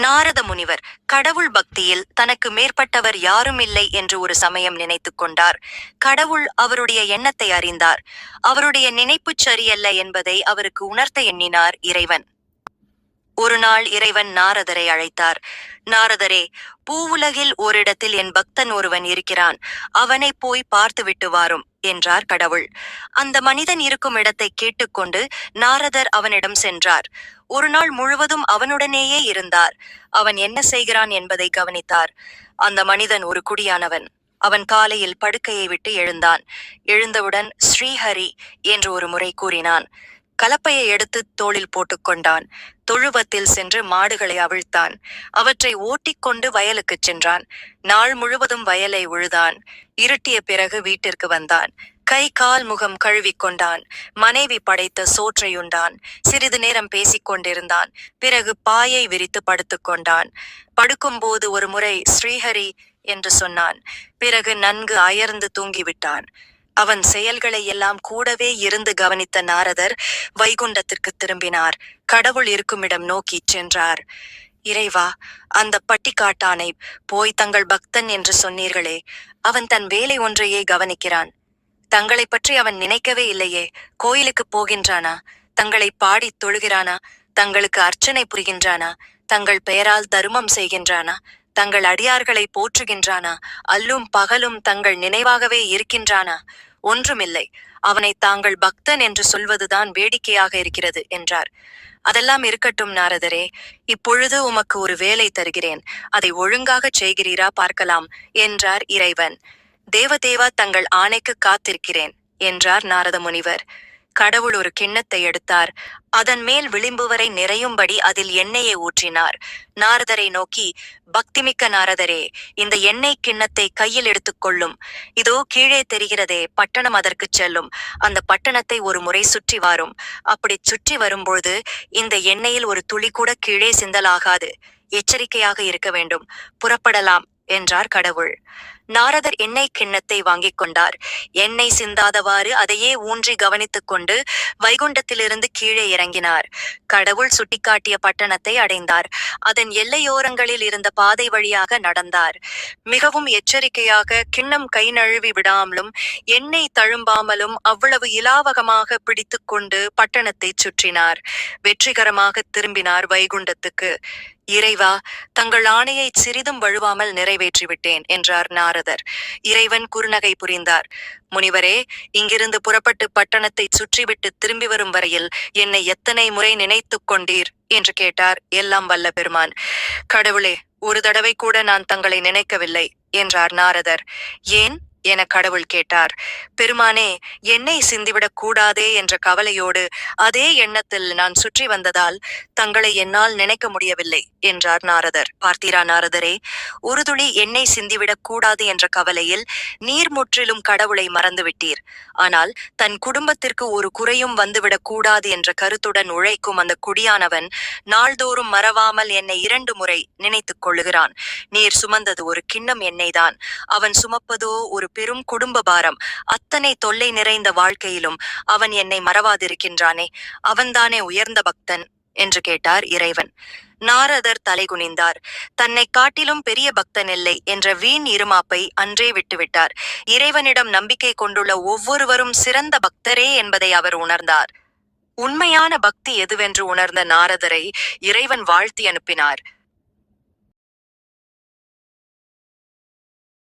நாரத முனிவர் கடவுள் பக்தியில் தனக்கு மேற்பட்டவர் யாரும் இல்லை என்று ஒரு சமயம் நினைத்து கொண்டார். கடவுள் அவருடைய எண்ணத்தை அறிந்தார். அவருடைய நினைப்பு சரியல்ல என்பதை அவருக்கு உணர்த்த எண்ணினார் இறைவன். ஒரு நாள் இறைவன் நாரதரை அழைத்தார். நாரதரே, பூவுலகில் ஓரிடத்தில் என் பக்தன் ஒருவன் இருக்கிறான், அவனை போய் பார்த்துவிட்டு வாரும் என்றார் கடவுள். அந்த மனிதன் இருக்கும் இடத்தை கேட்டுக்கொண்டு நாரதர் அவனிடம் சென்றார். ஒரு நாள் முழுவதும் அவனுடனேயே இருந்தார். அவன் என்ன செய்கிறான் என்பதை கவனித்தார். அந்த மனிதன் ஒரு குடியானவன். அவன் காலையில் படுக்கையை விட்டு எழுந்தான். எழுந்தவுடன் ஸ்ரீஹரி என்று ஒரு முறை கூறினான். கலப்பையை எடுத்து தோளில் போட்டுக்கொண்டான். தொழுவத்தில் சென்று மாடுகளை அவிழ்த்தான். அவற்றை ஓட்டிக்கொண்டு வயலுக்குச் சென்றான். நாள் முழுவதும் வயலை உழுதான். இருட்டிய பிறகு வீட்டிற்கு வந்தான். கை கால் முகம் கழுவிக்கொண்டான். மனைவி படைத்த சோற்றையுண்டான். சிறிது நேரம் பேசிக் கொண்டிருந்தான். பிறகு பாயை விரித்து படுத்துக்கொண்டான். படுக்கும்போது ஒரு முறை ஸ்ரீஹரி என்று சொன்னான். பிறகு நன்கு அயர்ந்து தூங்கிவிட்டான். அவன் செயல்களை எல்லாம் கூடவே இருந்து கவனித்த நாரதர் வைகுண்டத்திற்கு திரும்பினார். கடவுள் இருக்குமிடம் நோக்கிச் சென்றார். இறைவா, அந்த பட்டிக்காட்டானை போய் தங்கள் பக்தன் என்று சொன்னீர்களே, அவன் தன் வேலை ஒன்றையே கவனிக்கிறான். தங்களை பற்றி அவன் நினைக்கவே இல்லையே. கோயிலுக்கு போகின்றானா? தங்களை பாடித் தொழுகிறானா? தங்களுக்கு அர்ச்சனை புரிகின்றானா? தங்கள் பெயரால் தருமம் செய்கின்றானா? தங்கள் அடியார்களை போற்றுகின்றானா? அல்லும் பகலும் தங்கள் நினைவாகவே இருக்கின்றானா? ஒன்றுமில்லை. அவனை தாங்கள் பக்தன் என்று சொல்வதுதான் வேடிக்கையாக இருக்கிறது என்றார். அதெல்லாம் இருக்கட்டும் நாரதரே, இப்பொழுது உமக்கு ஒரு வேலை தருகிறேன். அதை ஒழுங்காகச் செய்கிறீரா பார்க்கலாம் என்றார் இறைவன். தேவதேவா, தங்கள் ஆணைக்கு காத்திருக்கிறேன் என்றார் நாரத முனிவர். கடவுள் ஒரு கிண்ணத்தை எடுத்தார். அதன் மேல் விளிம்பு வரை நிறையும்படி அதில் எண்ணெயை ஊற்றினார். நாரதரை நோக்கி, பக்திமிக்க நாரதரே, இந்த எண்ணெய் கிண்ணத்தை கையில் எடுத்துக்கொள்ளும். இதோ கீழே தெரிகிறதே பட்டணம், அதற்குச் செல்லும். அந்த பட்டணத்தை ஒரு முறை சுற்றி வாரும். அப்படி சுற்றி வரும்பொழுது இந்த எண்ணெயில் ஒரு துளி கூட கீழே சிந்தலாகாது. எச்சரிக்கையாக இருக்க வேண்டும். புறப்படலாம் என்றார் கடவுள். நாரதர் எண்ணெய் கிண்ணத்தை வாங்கிக் கொண்டார். எண்ணெய் சிந்தாதவாறு அதையே ஊன்றி கவனித்துக் கொண்டு வைகுண்டத்திலிருந்து கீழே இறங்கினார். கடவுள் சுட்டிக்காட்டிய பட்டணத்தை அடைந்தார். அதன் எல்லையோரங்களில் இருந்த பாதை வழியாக நடந்தார். மிகவும் எச்சரிக்கையாக, கிண்ணம் கை நழுவி விடாமலும் எண்ணெய் தழும்பாமலும் அவ்வளவு இலாவகமாக பிடித்து கொண்டு பட்டணத்தை சுற்றினார். வெற்றிகரமாக திரும்பினார் வைகுண்டத்துக்கு. இறைவா, தங்கள் ஆணையை சிறிதும் வழுவாமல் நிறைவேற்றிவிட்டேன் என்றார் நாரதர். இறைவன் குறுநகை புரிந்தார். முனிவரே, இங்கிருந்து புறப்பட்டு பட்டணத்தை சுற்றிவிட்டு திரும்பி வரும் வரையில் என்னை எத்தனை முறை நினைத்துக் கொண்டீர் என்று கேட்டார் எல்லாம் வல்ல பெருமான். கடவுளே, ஒரு தடவை கூட நான் தங்களை நினைக்கவில்லை என்றார் நாரதர். ஏன் என கடவுள் கேட்டார். பெருமானே, எண்ணெய் சிந்திவிடக் கூடாதே என்ற கவலையோடு அதே எண்ணத்தில் நான் சுற்றி வந்ததால் தங்களை என்னால் நினைக்க முடியவில்லை என்றார் நாரதர். பார்த்தீரா நாரதரே, ஒரு துளி எண்ணெய் சிந்திவிடக் கூடாது என்ற கவலையில் நீர் முற்றிலும் கடவுளை மறந்துவிட்டீர். ஆனால் தன் குடும்பத்திற்கு ஒரு குறையும் வந்துவிடக் கூடாது என்ற கருத்துடன் உழைக்கும் அந்த குடியானவன் நாள்தோறும் மறவாமல் என்னை 2 முறை நினைத்துக் கொள்ளுகிறான். நீர் சுமந்தது ஒரு கிண்ணம் எண்ணெய்தான். அவன் சுமப்பதோ ஒரு பெரும் குடும்ப பாரம். அத்தனை தொல்லை நிறைந்த வாழ்க்கையிலும் அவன் என்னை மறவாதிருக்கின்றானே, அவன்தானே உயர்ந்த பக்தன் என்று கேட்டார் இறைவன். நாரதர் தலைகுனிந்தார். தன்னை காட்டிலும் பெரிய பக்தன் இல்லை என்ற வீண் இருமாப்பை அன்றே விட்டுவிட்டார். இறைவனிடம் நம்பிக்கை கொண்டுள்ள ஒவ்வொருவரும் சிறந்த பக்தரே என்பதை அவர் உணர்ந்தார். உண்மையான பக்தி எதுவென்று உணர்ந்த நாரதரை இறைவன் வாழ்த்தி அனுப்பினார்.